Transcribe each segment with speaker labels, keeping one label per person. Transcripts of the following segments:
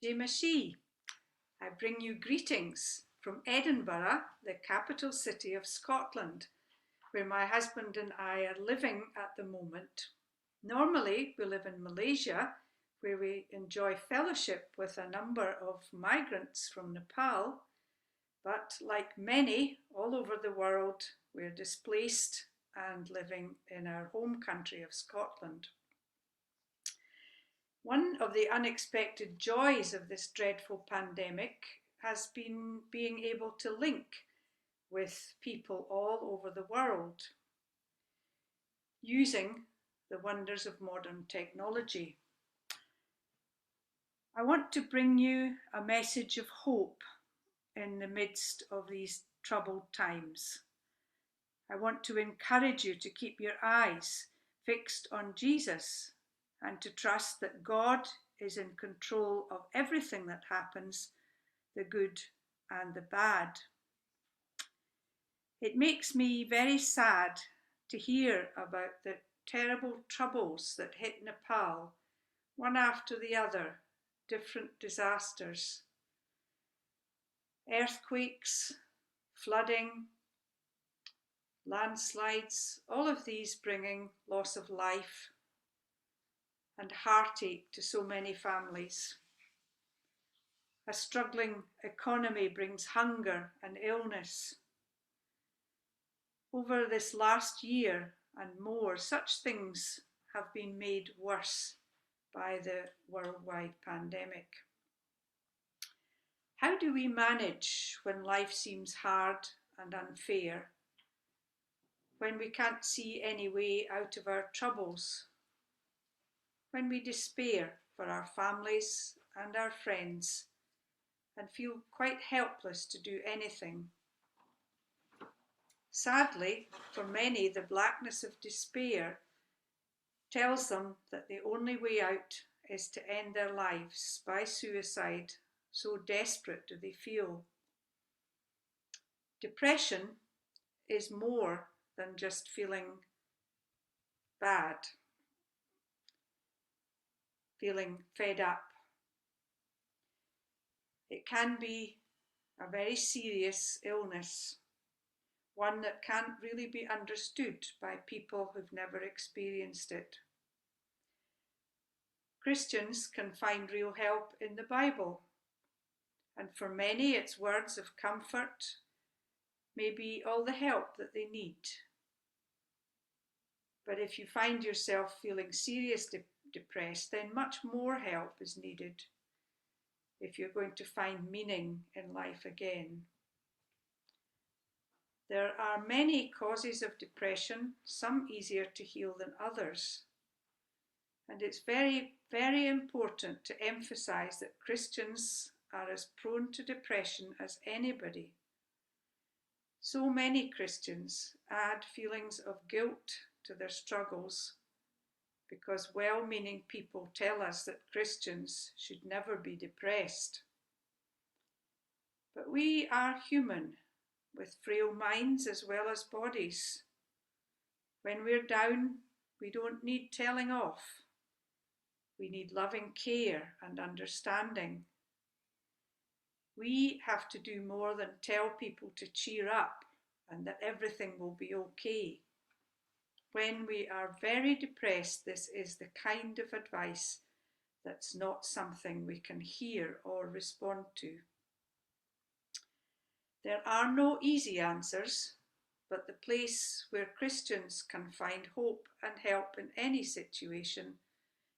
Speaker 1: Jemashi, I bring you greetings from Edinburgh, the capital city of Scotland, where my husband and I are living at the moment. Normally, we live in Malaysia, where we enjoy fellowship with a number of migrants from Nepal, but like many all over the world, we're displaced and living in our home country of Scotland. One of the unexpected joys of this dreadful pandemic has been being able to link with people all over the world using the wonders of modern technology. I want to bring you a message of hope in the midst of these troubled times. I want to encourage you to keep your eyes fixed on Jesus and to trust that God is in control of everything that happens, the good and the bad. It makes me very sad to hear about the terrible troubles that hit Nepal, one after the other, different disasters, earthquakes, flooding, landslides, all of these bringing loss of life and heartache to so many families. A struggling economy brings hunger and illness. Over this last year and more, such things have been made worse by the worldwide pandemic. How do we manage when life seems hard and unfair? When we can't see any way out of our troubles? When we despair for our families and our friends and feel quite helpless to do anything? Sadly, for many, the blackness of despair tells them that the only way out is to end their lives by suicide, so desperate do they feel. Depression is more than just feeling bad, feeling fed up. It can be a very serious illness, one that can't really be understood by people who've never experienced it. Christians can find real help in the Bible, and for many it's words of comfort, maybe all the help that they need. But if you find yourself feeling seriously depressed, then much more help is needed if you're going to find meaning in life again. There are many causes of depression, some easier to heal than others. And it's very, very important to emphasize that Christians are as prone to depression as anybody. So many Christians add feelings of guilt to their struggles because well-meaning people tell us that Christians should never be depressed. But we are human, with frail minds as well as bodies. When we're down, we don't need telling off. We need loving care and understanding. We have to do more than tell people to cheer up and that everything will be okay. When we are very depressed, this is the kind of advice that's not something we can hear or respond to. There are no easy answers, but the place where Christians can find hope and help in any situation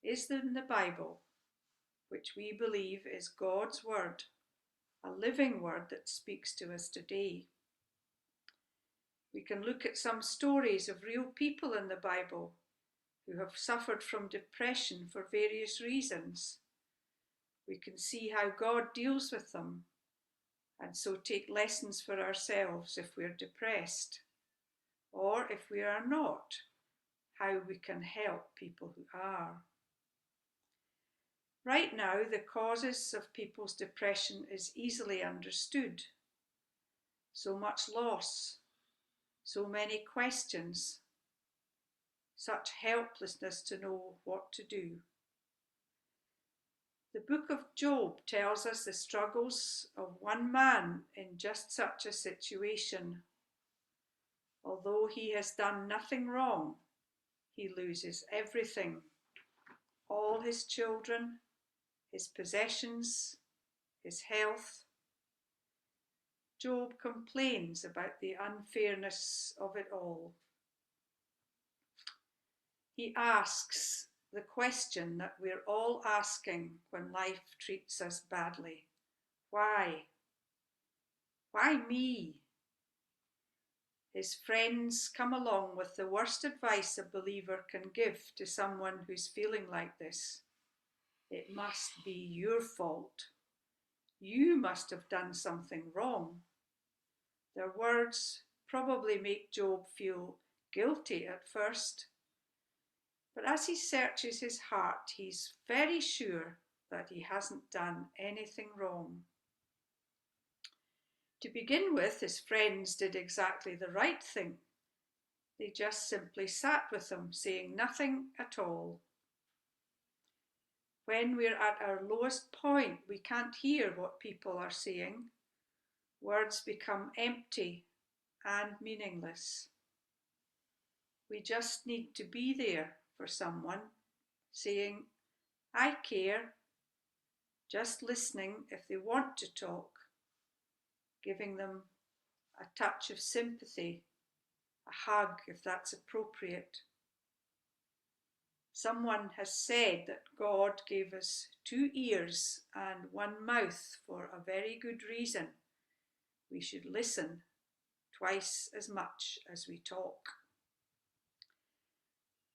Speaker 1: is in the Bible, which we believe is God's word, a living word that speaks to us today. We can look at some stories of real people in the Bible who have suffered from depression for various reasons. We can see how God deals with them and so take lessons for ourselves if we're depressed, or if we are not, how we can help people who are. Right now, the causes of people's depression is easily understood. So much loss, so many questions, such helplessness to know what to do. The book of Job tells us the struggles of one man in just such a situation. Although he has done nothing wrong, he loses everything, all his children, his possessions, his health. Job complains about the unfairness of it all. He asks the question that we're all asking when life treats us badly. Why? Why me? His friends come along with the worst advice a believer can give to someone who's feeling like this. It must be your fault. You must have done something wrong. Their words probably make Job feel guilty at first, but as he searches his heart, he's very sure that he hasn't done anything wrong. To begin with, his friends did exactly the right thing. They just simply sat with him, saying nothing at all. When we're at our lowest point, we can't hear what people are saying. Words become empty and meaningless. We just need to be there for someone, saying, I care, just listening if they want to talk, giving them a touch of sympathy, a hug if that's appropriate. Someone has said that God gave us 2 ears and 1 mouth for a very good reason. We should listen twice as much as we talk.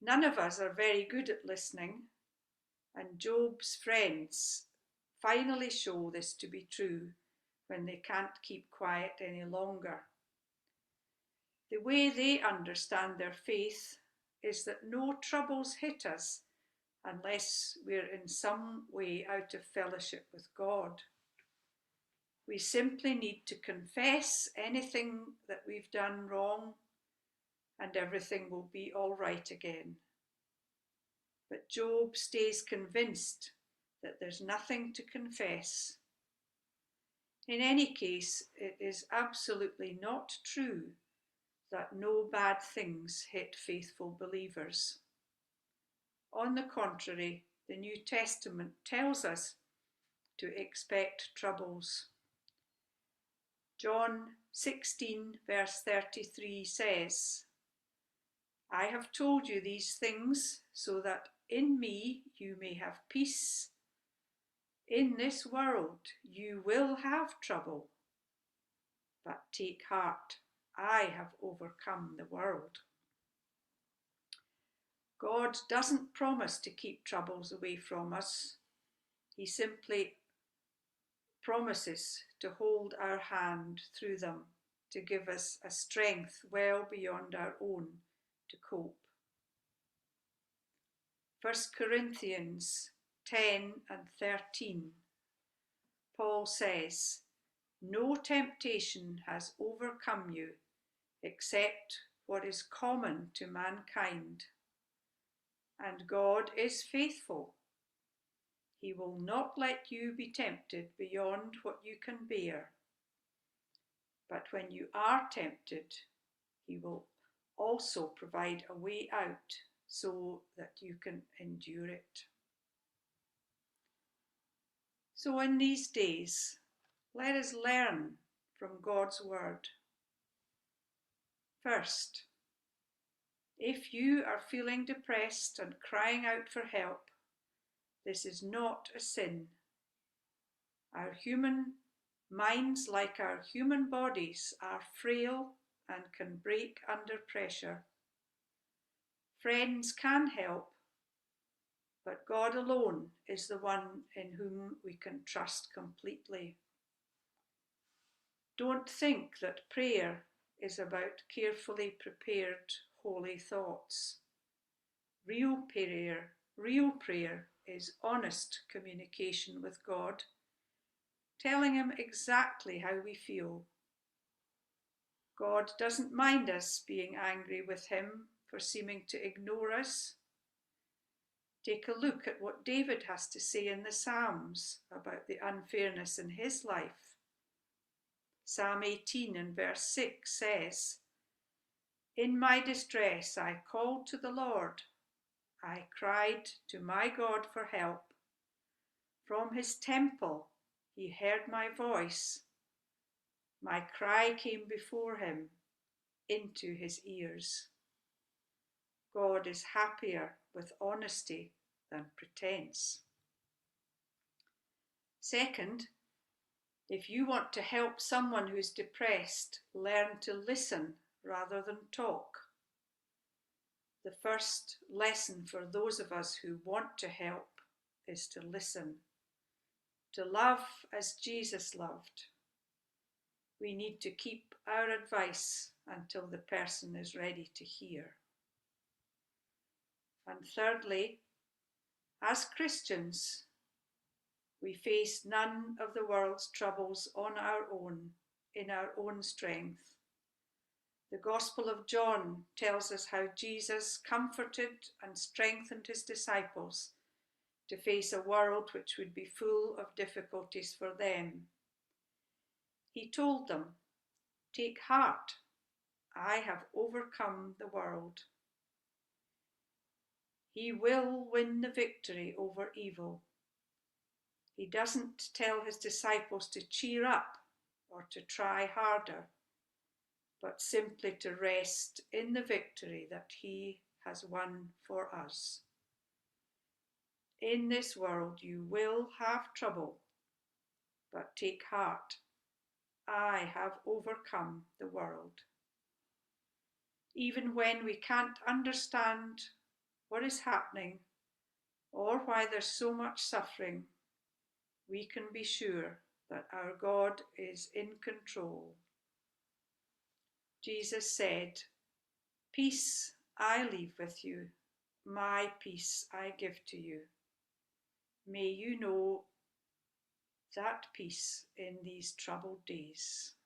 Speaker 1: None of us are very good at listening, and Job's friends finally show this to be true when they can't keep quiet any longer. The way they understand their faith is that no troubles hit us unless we're in some way out of fellowship with God. We simply need to confess anything that we've done wrong, and everything will be all right again. But Job stays convinced that there's nothing to confess. In any case, it is absolutely not true that no bad things hit faithful believers. On the contrary, the New Testament tells us to expect troubles. John 16 verse 33 says, I have told you these things so that in me you may have peace. In this world you will have trouble, but take heart, I have overcome the world. God doesn't promise to keep troubles away from us. He simply promises to hold our hand through them, to give us a strength well beyond our own to cope. 1 Corinthians 10 and 13, Paul says, no temptation has overcome you except what is common to mankind. And God is faithful. He will not let you be tempted beyond what you can bear. But when you are tempted, He will also provide a way out so that you can endure it. So in these days, let us learn from God's word. First, if you are feeling depressed and crying out for help, this is not a sin. Our human minds, like our human bodies, are frail and can break under pressure. Friends can help, but God alone is the one in whom we can trust completely. Don't think that prayer is about carefully prepared holy thoughts. Real prayer is honest communication with God, telling Him exactly how we feel. God doesn't mind us being angry with Him for seeming to ignore us. Take a look at what David has to say in the Psalms about the unfairness in his life. Psalm 18 and verse 6 says, "In my distress I called to the Lord. I cried to my God for help. From his temple he heard my voice. My cry came before him into his ears." God is happier with honesty than pretense. Second, if you want to help someone who's depressed, learn to listen rather than talk. The first lesson for those of us who want to help is to listen, to love as Jesus loved. We need to keep our advice until the person is ready to hear. And thirdly, as Christians, we face none of the world's troubles on our own, in our own strength. The Gospel of John tells us how Jesus comforted and strengthened his disciples to face a world which would be full of difficulties for them. He told them, "Take heart, I have overcome the world." He will win the victory over evil. He doesn't tell his disciples to cheer up or to try harder, but simply to rest in the victory that he has won for us. In this world you will have trouble, but take heart, I have overcome the world. Even when we can't understand what is happening or why there's so much suffering, we can be sure that our God is in control. Jesus said, "Peace I leave with you, my peace I give to you." May you know that peace in these troubled days.